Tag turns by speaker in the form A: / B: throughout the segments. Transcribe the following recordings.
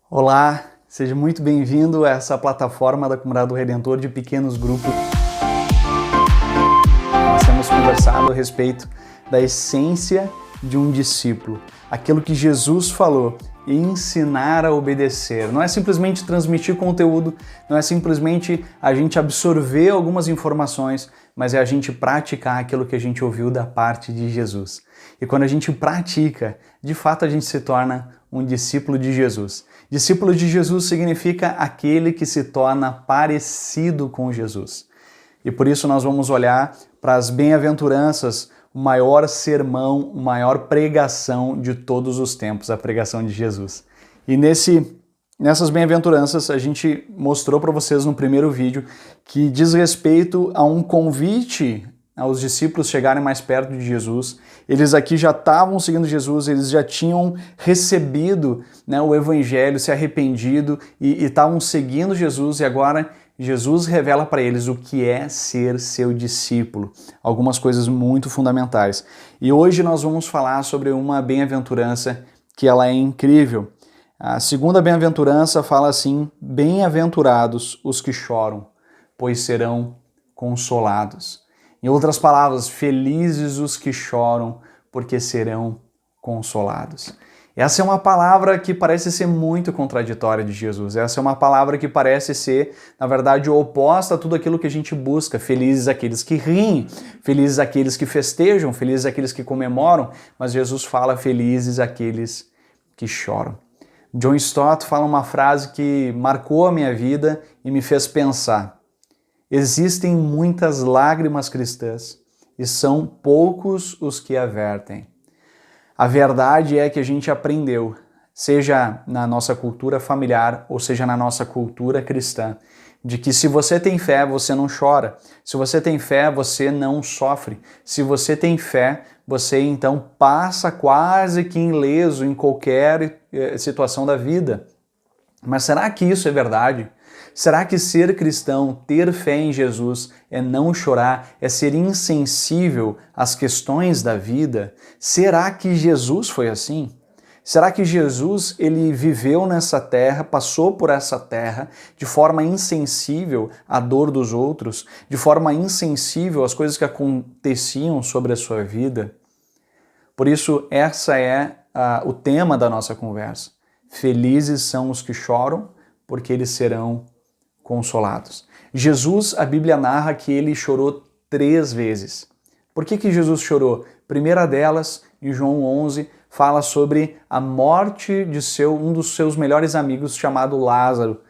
A: Olá, seja muito bem-vindo a essa plataforma da Comunidade do Redentor de pequenos grupos. Nós temos conversado a respeito da essência de um discípulo, aquilo que Jesus falou, ensinar a obedecer. Não é simplesmente transmitir conteúdo, não é simplesmente a gente absorver algumas informações, mas é a gente praticar aquilo que a gente ouviu da parte de Jesus. E quando a gente pratica, de fato a gente se torna um discípulo de Jesus. Discípulo de Jesus significa aquele que se torna parecido com Jesus. E por isso nós vamos olhar para as bem-aventuranças, o maior sermão, a maior pregação de todos os tempos, a pregação de Jesus. E nessas bem-aventuranças a gente mostrou para vocês no primeiro vídeo que diz respeito a um convite aos discípulos chegarem mais perto de Jesus. Eles aqui já estavam seguindo Jesus, eles já tinham recebido, o Evangelho, se arrependido e estavam seguindo Jesus, e agora Jesus revela para eles o que é ser seu discípulo. Algumas coisas muito fundamentais. E hoje nós vamos falar sobre uma bem-aventurança que ela é incrível. A segunda bem-aventurança fala assim: bem-aventurados os que choram, pois serão consolados. Em outras palavras, felizes os que choram, porque serão consolados. Essa é uma palavra que parece ser muito contraditória de Jesus. Essa é uma palavra que parece ser, na verdade, oposta a tudo aquilo que a gente busca. Felizes aqueles que riem, felizes aqueles que festejam, felizes aqueles que comemoram, mas Jesus fala felizes aqueles que choram. John Stott fala uma frase que marcou a minha vida e me fez pensar. Existem muitas lágrimas cristãs e são poucos os que a vertem. A verdade é que a gente aprendeu, seja na nossa cultura familiar ou seja na nossa cultura cristã, de que se você tem fé, você não chora. Se você tem fé, você não sofre. Se você tem fé, você então passa quase que ileso em qualquer situação da vida. Mas será que isso é verdade? Será que ser cristão, ter fé em Jesus, é não chorar, é ser insensível às questões da vida? Será que Jesus foi assim? Será que Jesus ele viveu nessa terra, passou por essa terra de forma insensível à dor dos outros, de forma insensível às coisas que aconteciam sobre a sua vida? Por isso, essa é o tema da nossa conversa. Felizes são os que choram, porque eles serão consolados. Jesus, a Bíblia narra que ele chorou 3 vezes. Por que Jesus chorou? Primeira delas, em João 11, fala sobre a morte de um dos seus melhores amigos, chamado Lázaro.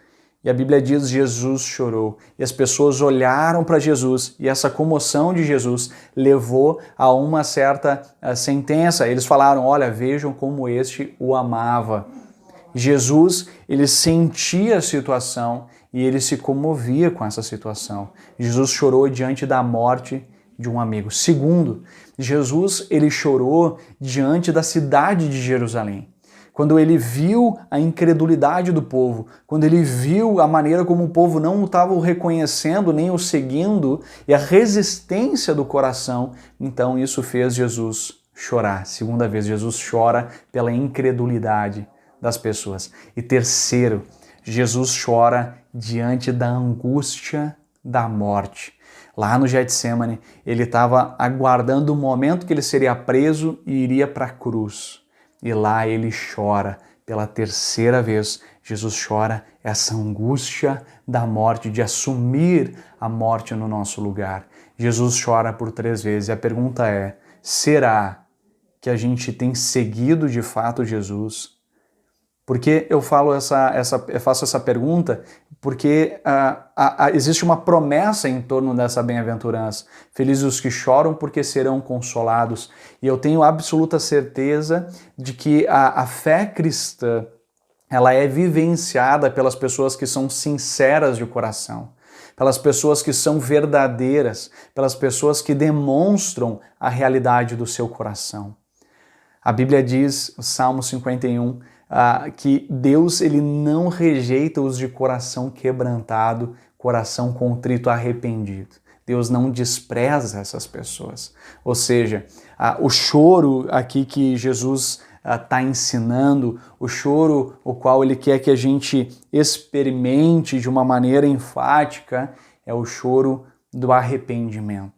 A: E a Bíblia diz: Jesus chorou. E as pessoas olharam para Jesus, e essa comoção de Jesus levou a uma certa sentença. Eles falaram: olha, vejam como este o amava. Jesus, ele sentia a situação e ele se comovia com essa situação. Jesus chorou diante da morte de um amigo. Segundo, Jesus, ele chorou diante da cidade de Jerusalém. Quando ele viu a incredulidade do povo, quando ele viu a maneira como o povo não o estava reconhecendo, nem o seguindo, e a resistência do coração, então isso fez Jesus chorar. Segunda vez, Jesus chora pela incredulidade das pessoas. E terceiro, Jesus chora diante da angústia da morte. Lá no Getsêmani, ele estava aguardando o momento que ele seria preso e iria para a cruz. E lá ele chora pela terceira vez. Jesus chora essa angústia da morte, de assumir a morte no nosso lugar. Jesus chora por 3 vezes. E a pergunta é: será que a gente tem seguido de fato Jesus? Por que eu faço essa pergunta? Porque existe uma promessa em torno dessa bem-aventurança. Felizes os que choram, porque serão consolados. E eu tenho absoluta certeza de que a fé cristã, ela é vivenciada pelas pessoas que são sinceras de coração, pelas pessoas que são verdadeiras, pelas pessoas que demonstram a realidade do seu coração. A Bíblia diz, o Salmo 51, que Deus ele não rejeita os de coração quebrantado, coração contrito, arrependido. Deus não despreza essas pessoas. Ou seja, o choro aqui que Jesus está ensinando, o choro o qual ele quer que a gente experimente de uma maneira enfática, é o choro do arrependimento.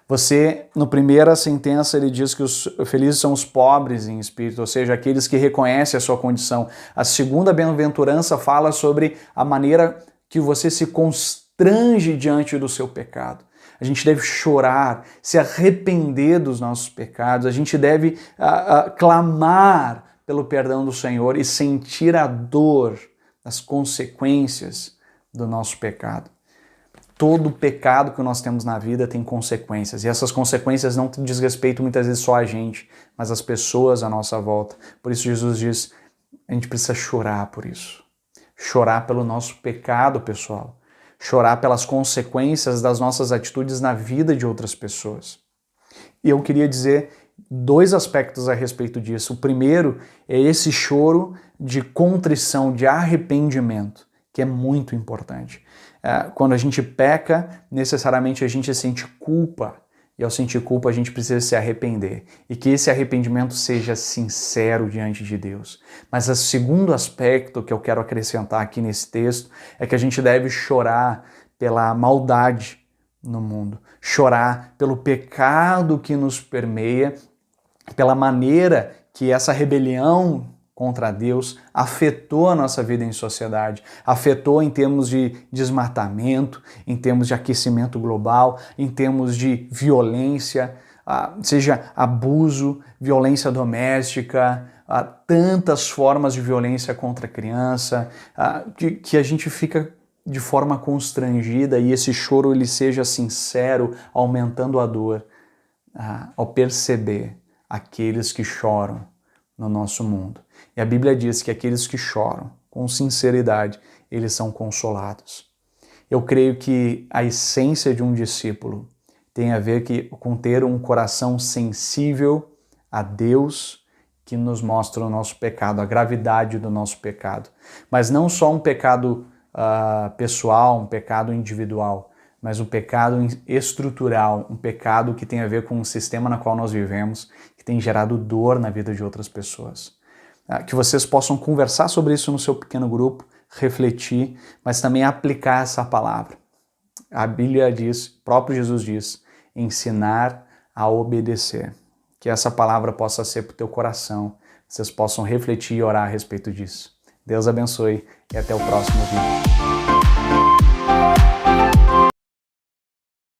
A: Você, na primeira sentença, ele diz que os felizes são os pobres em espírito, ou seja, aqueles que reconhecem a sua condição. A segunda bem-aventurança fala sobre a maneira que você se constrange diante do seu pecado. A gente deve chorar, se arrepender dos nossos pecados, a gente deve clamar pelo perdão do Senhor e sentir a dor das consequências do nosso pecado. Todo pecado que nós temos na vida tem consequências, e essas consequências não diz respeito muitas vezes só a gente, mas as pessoas à nossa volta. Por isso Jesus diz, a gente precisa chorar por isso. Chorar pelo nosso pecado, pessoal. Chorar pelas consequências das nossas atitudes na vida de outras pessoas. E eu queria dizer dois aspectos a respeito disso. O primeiro é esse choro de contrição, de arrependimento, que é muito importante. Quando a gente peca, necessariamente a gente sente culpa, e ao sentir culpa a gente precisa se arrepender, e que esse arrependimento seja sincero diante de Deus. Mas o segundo aspecto que eu quero acrescentar aqui nesse texto é que a gente deve chorar pela maldade no mundo, chorar pelo pecado que nos permeia, pela maneira que essa rebelião contra Deus afetou a nossa vida em sociedade, afetou em termos de desmatamento, em termos de aquecimento global, em termos de violência, seja abuso, violência doméstica, tantas formas de violência contra a criança, que a gente fica de forma constrangida e esse choro ele seja sincero, aumentando a dor, ao perceber aqueles que choram no nosso mundo. E a Bíblia diz que aqueles que choram com sinceridade, eles são consolados. Eu creio que a essência de um discípulo tem a ver com ter um coração sensível a Deus, que nos mostra o nosso pecado, a gravidade do nosso pecado. Mas não só um pecado pessoal, um pecado individual, mas um pecado estrutural, um pecado que tem a ver com o sistema na qual nós vivemos, que tem gerado dor na vida de outras pessoas. Que vocês possam conversar sobre isso no seu pequeno grupo, refletir, mas também aplicar essa palavra. A Bíblia diz, o próprio Jesus diz, ensinar a obedecer. Que essa palavra possa ser para o teu coração, vocês possam refletir e orar a respeito disso. Deus abençoe e até o próximo vídeo.